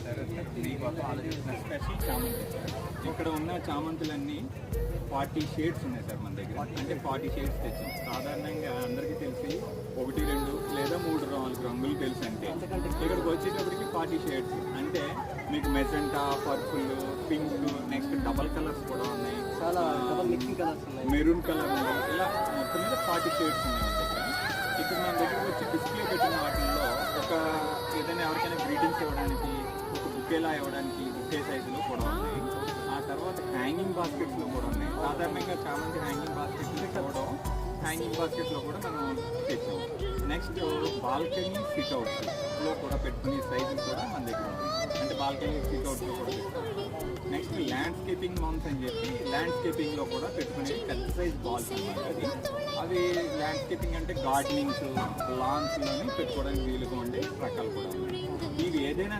Sir మీకోసం ఆలోచించిన special చామంతి సార్. ఇక్కడ ఉన్న చామంతులన్నీ 40 షేడ్స్ ఉన్నాయి సార్ మన దగ్గర. అంటే 40 షేడ్స్ తెచ్చాం. సాధారణంగా అందరికీ తెలిసి 1, 2 లేదా 3, 4 రంగులు తెలుసు. అంటే ఇక్కడికి వచ్చేటప్పటికి 40 షేడ్స్. అంటే మీకు magenta, purple, pink, next double colours కూడా ఉన్నాయి, చాలా మిక్సింగ్ కలర్స్ ఉన్నాయి, మెరూన్ కలర్ ఉన్నాయి. ఇలా మొత్తం మీద 40 షేడ్స్ ఉన్నాయి మన దగ్గర. ఇక్కడ మన దగ్గర వచ్చి డిస్ప్లే పెట్టిన వాటిల్లో ఒక ఏదైనా ఎవరికైనా గ్రీటింగ్స్ ఇవ్వడానికి, ఒక బుకేలా ఇవ్వడానికి బుకే సైజులో కూడా ఉన్నాయి. ఆ తర్వాత హ్యాంగింగ్ బాస్కెట్స్లో కూడా ఉన్నాయి. సాధారణంగా చామంతి హ్యాంగింగ్ బాస్కెట్స్ ఇవ్వడం, హ్యాంగింగ్ బాస్కెట్లో కూడా మనం తెచ్చాం. నెక్స్ట్ బాల్కనీ సిట్అవుట్స్లో కూడా పెట్టుకునే సైజులు కూడా మన దగ్గర ఉంది. అంటే బాల్కనీ సిట్అవుట్స్లో కూడా పెడతాం. నెక్స్ట్ ల్యాండ్స్కేపింగ్ మౌంట్స్ అని చెప్పి ల్యాండ్స్కేపింగ్లో కూడా పెట్టుకునే పెద్ద సైజ్ బాల్స్ అన్నమాట. అవి ల్యాండ్స్కేపింగ్ అంటే గార్డెనింగ్స్, లాన్స్లోని పెట్టుకోవడానికి వీలుగా ఉండే రకాలు కూడా ఉన్నాయి. ఇవి ఏదైనా